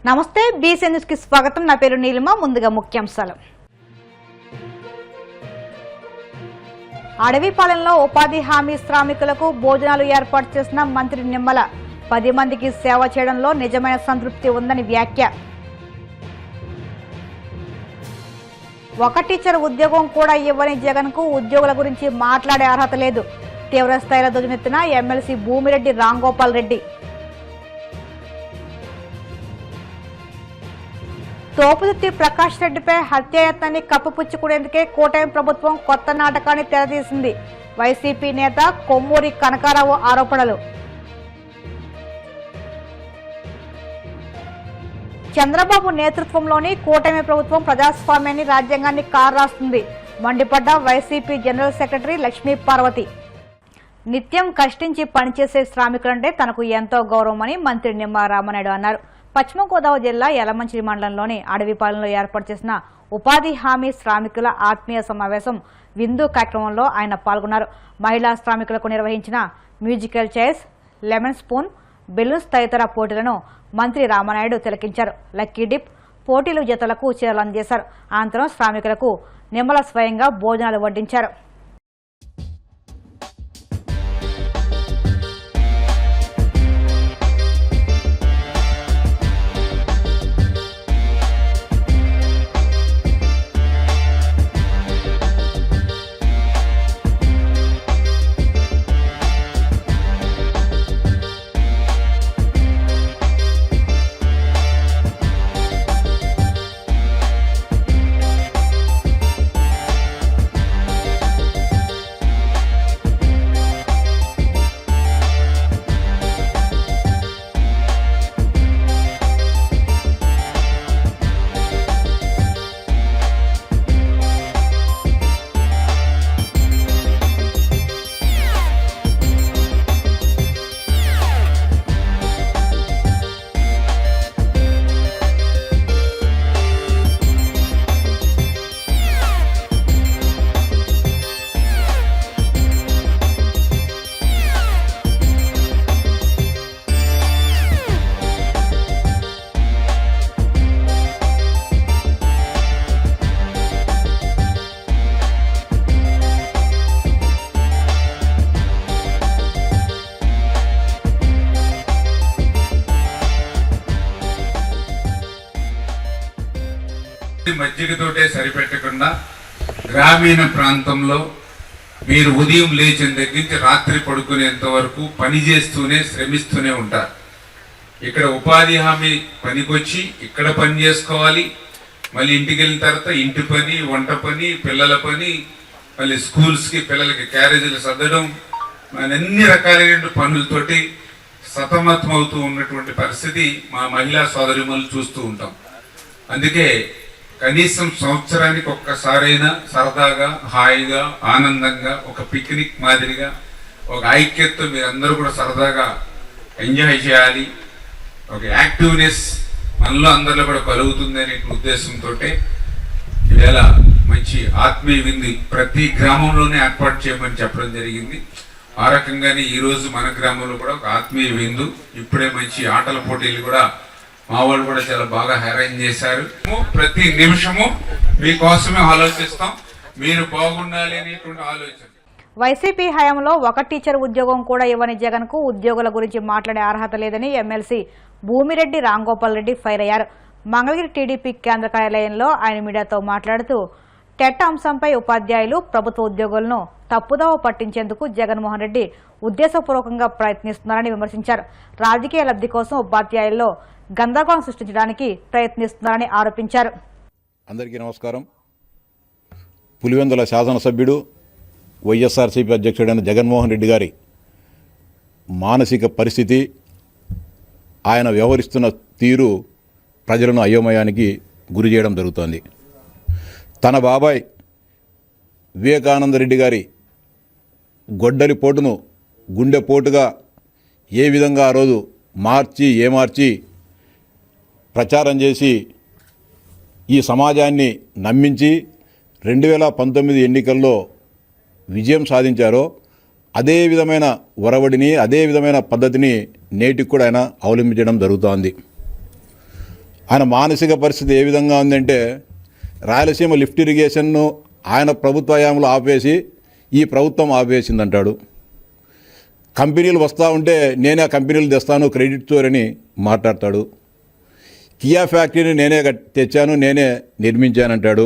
నమస్తే BC news కి స్వాగతం. నా పేరు నీలిమ. ముందుగా ముఖ్యాంశాలు. అడవిపాలెంలో ఉపాధి హామీ శ్రామికులకు భోజనాలు ఏర్పాటు చేసిన మంత్రి నిమ్మల 10 మందికి సేవ చేయడంలో నిజమైన సంతృప్తి ఉందని వ్యాఖ్య. ఒక టీచర్ ఉద్యోగం కూడా ఇవ్వని జగన్ కు ఉద్యోగుల గురించి మాట్లాడే అర్హత లేదు. తీవ్ర స్థాయిలో ధ్వజమెత్తిన ఎమ్మెల్సీ భూమిరెడ్డి రాంగోపాల్ రెడ్డి. తోపుదుర్తి ప్రకాష్ రెడ్డిపై హత్యాయత్నాన్ని కప్పిపుచ్చుకునేందుకే కూటమి ప్రభుత్వం కొత్త నాటకాన్ని తెరతీసింది. వైసీపీ నేత కొమ్మూరి కనకారావు ఆరోపణలు. చంద్రబాబు నేతృత్వంలోని కూటమి ప్రభుత్వం ప్రజాస్వామ్యాన్ని రాజ్యాంగాన్ని కారాస్తుంది. మండిపడ్డ వైసీపీ జనరల్ సెక్రటరీ లక్ష్మీ పార్వతి. నిత్యం కష్టించి పనిచేసే శ్రామికులంటే తనకు ఎంతో గౌరవమని మంత్రి నిమ్మల రామనాయుడు అన్నారు. పశ్చిమ గోదావరి జిల్లా యలమంచిలి మండలంలోని అడవిపాలెంలో ఏర్పాటు చేసిన ఉపాధి హామీ శ్రామికుల ఆత్మీయ సమావేశం విందు కార్యక్రమంలో ఆయన పాల్గొన్నారు. మహిళా శ్రామికులకు నిర్వహించిన musical chairs, lemon spoon, balloons తదితర పోటీలను మంత్రి రామనాయుడు తిలకించారు. లక్కీ డిప్ పోటీలు జతలకు చీరలు అందజేశారు. అనంతరం శ్రామికులకు నిమ్మల స్వయంగా భోజనాలు వడ్డించారు. మజ్జిగతోటే సరిపెట్టకుండా గ్రామీణ ప్రాంతంలో మీరు ఉదయం లేచిన దగ్గర నుంచి రాత్రి పడుకునేంత వరకు పని చేస్తూనే శ్రమిస్తూనే ఉంటారు. ఇక్కడ ఉపాధి హామీ పనికొచ్చి ఇక్కడ పని చేసుకోవాలి, మళ్ళీ ఇంటికి వెళ్ళిన తర్వాత ఇంటి పని, వంట పని, పిల్లల పని, మళ్ళీ స్కూల్స్కి పిల్లలకి క్యారేజీలు సర్దడం, అన్ని రకాలైన పనులతోటి సతమతం అవుతూ ఉన్నటువంటి పరిస్థితి మా మహిళా సోదరిమణులు చూస్తూ ఉంటాం. అందుకే కనీసం సంవత్సరానికి ఒక్కసారైనా సరదాగా, హాయిగా, ఆనందంగా, ఒక పిక్నిక్ మాదిరిగా, ఒక ఐక్యతతో మీరందరూ కూడా సరదాగా ఎంజాయ్ చేయాలి. ఒక యాక్టివ్నెస్ మనలో అందరిలో కూడా కలుగుతుంది అనే ఉద్దేశంతో ఈవేళ మంచి ఆత్మీయ విందు ప్రతి గ్రామంలోనే ఏర్పాటు చేయమని చెప్పడం జరిగింది. ఆ రకంగానే ఈరోజు మన గ్రామంలో కూడా ఒక ఆత్మీయ విందు, ఇప్పుడే మంచి ఆటల పోటీలు కూడా మా వాళ్ళు కూడా చాలా బాగా అరేంజ్ చేశారు. ప్రతి నిమిషము మీకోసమే ఆలోచిస్తాం, మీరు బాగుండాలి అనేటువంటి ఆలోచన. వైసీపీ హయాంలో ఒక టీచర్ ఉద్యోగం కూడా ఇవ్వని జగన్ కు ఉద్యోగుల గురించి మాట్లాడే అర్హత లేదని ఎమ్మెల్సీ భూమిరెడ్డి రాంగోపాల్ రెడ్డి ఫైర్ అయ్యారు. మంగళగిరి టీడీపీ కేంద్ర కార్యాలయంలో ఆయన మీడియాతో మాట్లాడుతూ టెట్ అంశంపై ఉపాధ్యాయులు, ప్రభుత్వ ఉద్యోగులను తప్పుదోవ పట్టించేందుకు జగన్మోహన్ రెడ్డి ఉద్దేశపూర్వకంగా ప్రయత్నిస్తున్నారని విమర్శించారు. రాజకీయ లబ్ధి కోసం ఉపాధ్యాయుల్లో గందరగోళం సృష్టించడానికి ప్రయత్నిస్తున్నారని ఆరోపించారు. అందరికీ నమస్కారం. పులివెందుల శాసనసభ్యుడు, వైఎస్ఆర్సీపీ అధ్యక్షుడైన జగన్మోహన్ రెడ్డి గారి మానసిక పరిస్థితి, ఆయన వ్యవహరిస్తున్న తీరు ప్రజలను అయోమయానికి గురి చేయడం జరుగుతోంది. తన బాబాయ్ వివేకానంద రెడ్డి గారి గొడ్డలి పోటును గుండెపోటుగా ఏ విధంగా ఆ రోజు ఏమార్చి ప్రచారం చేసి ఈ సమాజాన్ని నమ్మించి 2019 ఎన్నికల్లో విజయం సాధించారో అదే విధమైన ఒరవడిని, అదే విధమైన పద్ధతిని నేటికి కూడా ఆయన అవలంబించడం జరుగుతోంది. ఆయన మానసిక పరిస్థితి ఏ విధంగా ఉందంటే రాయలసీమ లిఫ్ట్ ఇరిగేషన్ను ఆయన ప్రభుత్వ హయాంలో ఆపేసి ఈ ప్రభుత్వం ఆపేసిందంటాడు. కంపెనీలు వస్తూ ఉంటే నేనే ఆ కంపెనీలు తెస్తాను క్రెడిట్ చోరని మాట్లాడతాడు. కియా ఫ్యాక్టరీని నేనే తెచ్చాను, నేనే నిర్మించానంటాడు.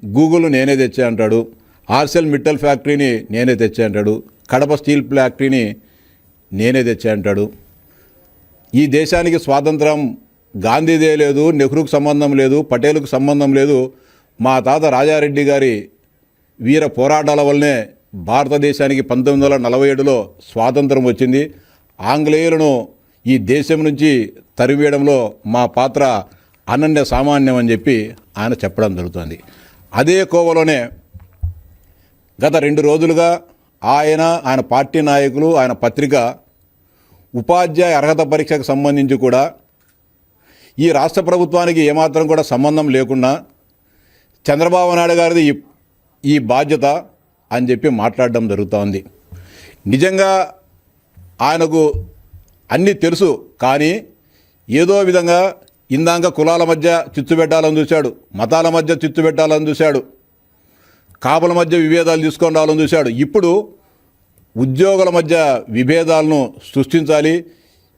గూగుల్ నేనే తెచ్చా అంటాడు. ఆర్సెల్ మిట్టల్ ఫ్యాక్టరీని నేనే తెచ్చా అంటాడు. కడప స్టీల్ ఫ్యాక్టరీని నేనే తెచ్చా అంటాడు. ఈ దేశానికి స్వాతంత్రం గాంధీదే లేదు, నెహ్రూకు సంబంధం లేదు, పటేలుకు సంబంధం లేదు. మా తాత రాజారెడ్డి గారి వీర పోరాటాల వల్లనే భారతదేశానికి 1947లో స్వాతంత్రం వచ్చింది. ఆంగ్లేయులను ఈ దేశం నుంచి తరివేయడంలో మా పాత్ర అనన్య సామాన్యం అని చెప్పి ఆయన చెప్పడం జరుగుతుంది. అదే కోవలోనే గత 2 రోజులుగా ఆయన పార్టీ నాయకులు, ఆయన పత్రిక ఉపాధ్యాయ అర్హత పరీక్షకు సంబంధించి కూడా ఈ రాష్ట్ర ప్రభుత్వానికి ఏమాత్రం కూడా సంబంధం లేకుండా చంద్రబాబు నాయుడు గారిది ఈ బాధ్యత అని చెప్పి మాట్లాడడం జరుగుతోంది. నిజంగా ఆయనకు అన్నీ తెలుసు, కానీ ఏదో విధంగా ఇందాక కులాల మధ్య చిచ్చు పెట్టాలని చూశాడు, మతాల మధ్య చిచ్చు పెట్టాలని చూశాడు, కాపుల మధ్య విభేదాలు తీసుకొని రావాలని చూశాడు. ఇప్పుడు ఉద్యోగుల మధ్య విభేదాలను సృష్టించాలి,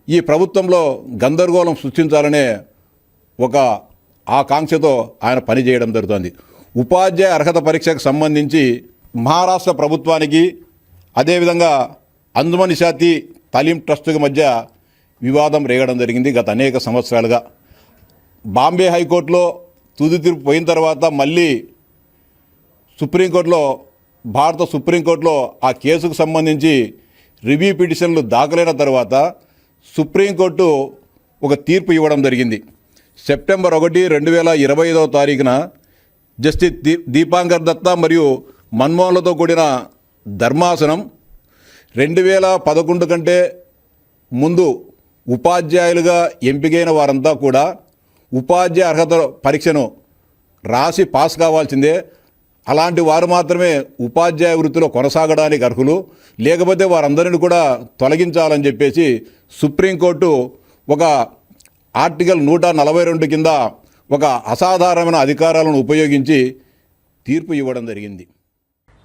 ఈ ప్రభుత్వంలో గందరగోళం సృష్టించాలనే ఒక ఆకాంక్షతో ఆయన పనిచేయడం జరుగుతుంది. ఉపాధ్యాయ అర్హత పరీక్షకు సంబంధించి మహారాష్ట్ర ప్రభుత్వానికి అదేవిధంగా అంజుమన్ నిషాతి తాలీం ట్రస్టుకి మధ్య వివాదం రేగడం జరిగింది గత అనేక సంవత్సరాలుగా. బాంబే హైకోర్టులో తుది తీర్పు పోయిన తర్వాత మళ్ళీ భారత సుప్రీంకోర్టులో ఆ కేసుకు సంబంధించి రివ్యూ పిటిషన్లు దాఖలైన తర్వాత సుప్రీంకోర్టు ఒక తీర్పు ఇవ్వడం జరిగింది. సెప్టెంబర్ 1, 2025వ తారీఖున జస్టిస్ దీపాంకర్ దత్తా మరియు మన్మోహన్లతో కూడిన ధర్మాసనం 2011 కంటే ముందు ఉపాధ్యాయులుగా ఎంపికైన వారంతా కూడా ఉపాధ్యాయ అర్హత పరీక్షను రాసి పాస్ కావాల్సిందే, అలాంటి వారు మాత్రమే ఉపాధ్యాయ వృత్తిలో కొనసాగడానికి అర్హులు, లేకపోతే వారందరిని కూడా తొలగించాలని చెప్పేసి సుప్రీంకోర్టు ఒక ఆర్టికల్ 142 కింద ఒక అసాధారణమైన అధికారాలను ఉపయోగించి తీర్పు ఇవ్వడం జరిగింది.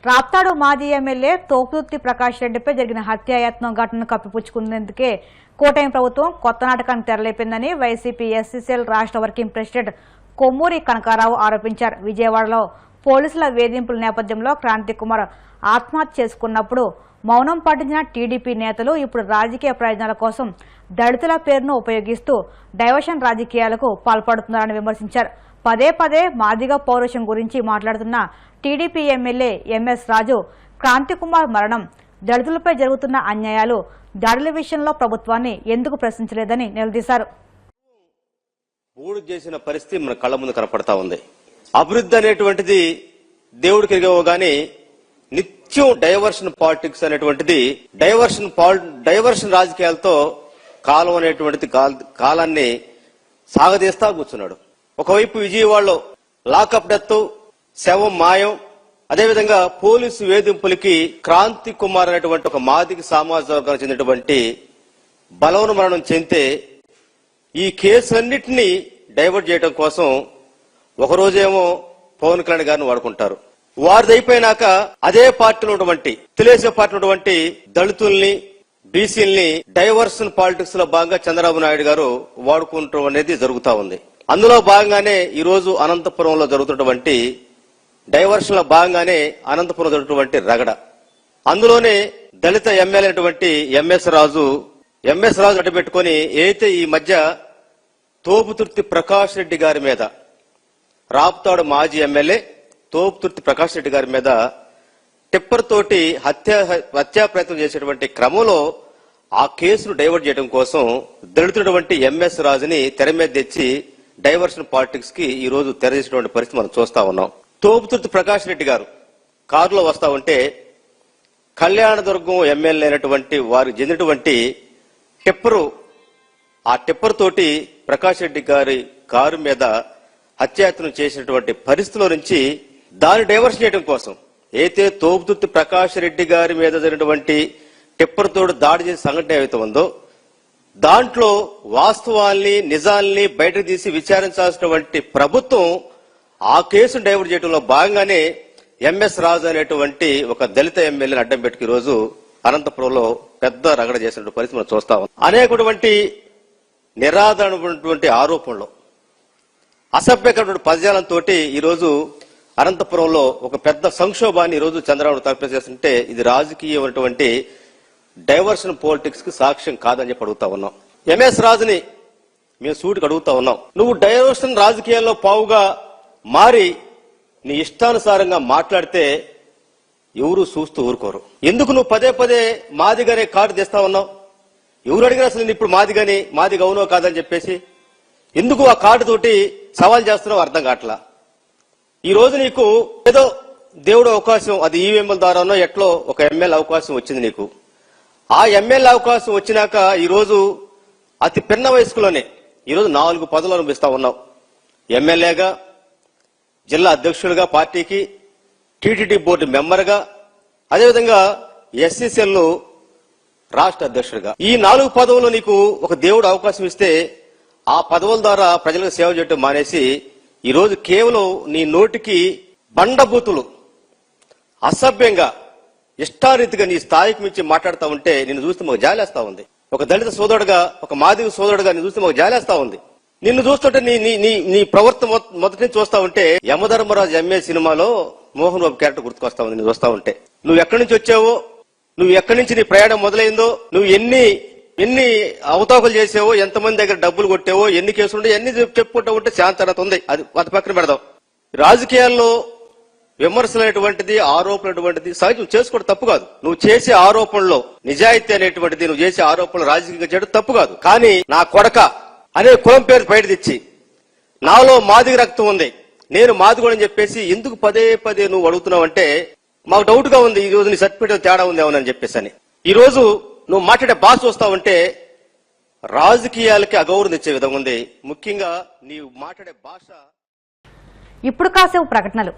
రాప్తాడు మాజీ ఎమ్మెల్యే తోపుతుర్తి ప్రకాష్ రెడ్డిపై జరిగిన హత్యాయత్నం ఘటనను కప్పిపుచ్చుకునేందుకే కూటమి ప్రభుత్వం కొత్త నాటకాన్ని తెరలేపిందని వైసీపీ ఎస్సీసీఎల్ రాష్ట్ర వర్కింగ్ ప్రెసిడెంట్ కొమ్మూరి కనకారావు ఆరోపించారు. విజయవాడలో పోలీసుల వేధింపుల నేపథ్యంలో క్రాంతి కుమార్ ఆత్మహత్య చేసుకున్నప్పుడు మౌనం పాటించిన టీడీపీ నేతలు ఇప్పుడు రాజకీయ ప్రయోజనాల కోసం దళితుల పేరును ఉపయోగిస్తూ డైవర్షన్ రాజకీయాలకు పాల్పడుతున్నారని విమర్శించారు. పదే పదే మాదిగ పౌరుషం గురించి మాట్లాడుతున్న టీడీపీ ఎమ్మెల్యే ఎంఎస్ రాజు క్రాంతి కుమార్ మరణం, దళితులపై జరుగుతున్న అన్యాయాలు, దాడుల విషయంలో ప్రభుత్వాన్ని ఎందుకు ప్రశ్నించలేదని నిలదీశారు. బూడు చేసిన పరిస్థితి మన కళ్ళ ముందు కనపడతా ఉంది. అభివృద్ధి అనేటువంటిది దేవుడికి ఎరగవగానే నిత్యం డైవర్షన్ పాలిటిక్స్ అనేటువంటిది డైవర్షన్ రాజకీయాలతో కాలం అనేటువంటిది కాలాన్ని సాగదీస్తా కూర్చున్నాడు. ఒకవైపు విజయవాడలో లాకప్ డెత్, శవం మాయం, అదేవిధంగా పోలీసు వేధింపులకి క్రాంతి కుమార్ అనేటువంటి ఒక మాదిక సామాజిక వర్గానికి చెందినటువంటి బలవన మరణం చెందితే ఈ కేసులన్నింటినీ డైవర్ట్ చేయడం కోసం ఒకరోజేమో పవన్ కళ్యాణ్ గారిని వాడుకుంటారు. వారిది అయిపోయినాక అదే పార్టీలో ఉన్నటువంటి తెలుగుదేశం పార్టీలో ఉన్నటువంటి దళితుల్ని, బీసీల్ని డైవర్షన్ పాలిటిక్స్ లో భాగంగా చంద్రబాబు నాయుడు గారు వాడుకుంటం అనేది జరుగుతా ఉంది. అందులో భాగంగానే ఈ రోజు అనంతపురంలో జరుగుతున్నటువంటి డైవర్షన్ లో భాగంగానే అనంతపురం జరుగుతున్నటువంటి రగడ, అందులోనే దళిత ఎమ్మెల్యే అయినటువంటి ఎంఎస్ రాజు అడ్డుపెట్టుకుని ఏదైతే ఈ మధ్య తోపుతుర్తి ప్రకాష్ రెడ్డి గారి మీద, రాప్తాడు మాజీ ఎమ్మెల్యే తోపుతుర్తి ప్రకాష్ రెడ్డి గారి మీద టిప్పర్ తోటి హత్యా ప్రయత్నం చేసేటువంటి క్రమంలో ఆ కేసును డైవర్ట్ చేయడం కోసం దళితుడటువంటి ఎంఎస్ రాజుని తెర మీద తెచ్చి డైవర్షన్ పాలిటిక్స్ కి ఈ రోజు తెరచేసినటువంటి పరిస్థితి మనం చూస్తా ఉన్నాం. తోపుతుర్తి ప్రకాష్ రెడ్డి గారు కారులో వస్తా ఉంటే కళ్యాణదుర్గం ఎమ్మెల్యే అయినటువంటి వారికి చెందినటువంటి టిప్పర్ తోటి ప్రకాష్ రెడ్డి గారి కారు మీద హత్యాయత్నం చేసినటువంటి పరిస్థితిలో నుంచి దాన్ని డైవర్షన్ చేయడం కోసం అయితే తోపుతుర్తి ప్రకాష్ రెడ్డి గారి మీద జరిగినటువంటి టిప్పర్ తోడు దాడి చేసిన సంఘటన ఏవైతే ఉందో దాంట్లో వాస్తవాల్ని నిజాల్ని బయటకు తీసి విచారించాల్సినటువంటి ప్రభుత్వం ఆ కేసును డైవర్ట్ చేయడంలో భాగంగానే ఎంఎస్ రాజు అనేటువంటి ఒక దళిత ఎమ్మెల్యేని అడ్డం పెట్టుకు ఈరోజు అనంతపురంలో పెద్ద రగడ చేసినటువంటి పరిస్థితి మనం చూస్తా ఉన్నాం. అనేకటువంటి నిరాధారమైనటువంటి ఆరోపణలు, అసభ్యకరమైన పదజాలంతో ఈరోజు అనంతపురంలో ఒక పెద్ద సంక్షోభాన్ని ఈరోజు చంద్రబాబు తలపెట్టేస్తుంటే ఇది రాజకీయమైనటువంటి డైవర్షన్ పాలిటిక్స్ కి సాక్ష్యం కాదని చెప్పి అడుగుతా ఉన్నాం. ఎంఎస్ రాజుని మేము సూటికి అడుగుతా ఉన్నాం, నువ్వు డైవర్షన్ రాజకీయాల్లో పావుగా మారి నీ ఇష్టానుసారంగా మాట్లాడితే ఎవరు చూస్తూ ఊరుకోరు. ఎందుకు నువ్వు పదే పదే మాదిగానే కార్డు తెస్తా ఉన్నావు? ఎవరు అడిగినా అసలు ఇప్పుడు మాదిగ అవునో కాదని చెప్పేసి ఎందుకు ఆ కార్డు తోటి సవాల్ చేస్తున్నావు అర్థం కావట్లా. ఈ రోజు నీకు ఏదో దేవుడు అవకాశం, అది ఈవీఎంల ద్వారానో ఎట్లో ఒక ఎమ్మెల్యే అవకాశం వచ్చింది నీకు. ఆ ఎమ్మెల్యే అవకాశం వచ్చినాక ఈరోజు అతి పిన్న వయస్కులోనే ఈరోజు 4 పదవులు అనుభవిస్తా ఉన్నావు. ఎమ్మెల్యేగా, జిల్లా అధ్యక్షుడిగా పార్టీకి, టీటీడీ బోర్డు మెంబర్గా, అదేవిధంగా ఎస్సీసీఎల్ రాష్ట్ర అధ్యక్షుడిగా. ఈ 4 పదవులు నీకు ఒక దేవుడు అవకాశం ఇస్తే ఆ పదవుల ద్వారా ప్రజలకు సేవ చేయడం మానేసి ఈరోజు కేవలం నీ నోటికి బండబూతులు అసభ్యంగా ఇష్టారీతిగా నీ స్థాయికి మించి మాట్లాడుతూ ఉంటే నిన్ను చూస్తే మాకు జాలేస్తా ఉంది. ఒక దళిత సోదరుడుగా, ఒక మాదిగ సోదరుడుగా నిన్ను చూస్తే మాకు జాలేస్తా ఉంది. నిన్ను చూస్తుంటే నీ ప్రవర్తన మొదటి నుంచి చూస్తా ఉంటే యమధర్మరాజు ఎంఏ సినిమాలో మోహన్ బాబు క్యారెక్టర్ గుర్తుకొస్తా ఉంది. నిన్ను చూస్తా ఉంటే నువ్వు ఎక్కడి నుంచి వచ్చావో, నువ్వు ఎక్కడి నుంచి నీ ప్రయాణం మొదలైందో, నువ్వు ఎన్ని అవతాకులు చేసావో, ఎంతమంది దగ్గర డబ్బులు కొట్టావో, ఎన్ని కేసులు ఉంటే ఎన్ని చెప్పుకుంటూ ఉంటే శాంతత ఉంది. అది పక్కన పెడదాం. రాజకీయాల్లో విమర్శలు అనేటువంటిది, ఆరోపణ అనేటువంటిది సహజం, చేసుకోవడం తప్పు కాదు. నువ్వు చేసే ఆరోపణలో నిజాయితీ అనేటువంటిది, నువ్వు చేసే ఆరోపణలు రాజకీయంగా చేయడం తప్పు కాదు. కానీ నా కొడక అనే కులం పేరు బయట తెచ్చి నాలో మాదిగ రక్తం ఉంది, నేను మాదిగోడని చెప్పేసి ఎందుకు పదే పదే నువ్వు అడుగుతున్నావు అంటే మాకు డౌట్ గా ఉంది. ఈ రోజు నీ సర్టిఫికేట్ తేడా ఉంది ఏమని చెప్పేసి అని. ఈ రోజు నువ్వు మాట్లాడే భాష చూస్తావంటే రాజకీయాలకి అగౌరవం తెచ్చే విధంగా ఉంది. ముఖ్యంగా నీవు మాట్లాడే భాష. ఇప్పుడు కాసేపు ప్రకటనలు.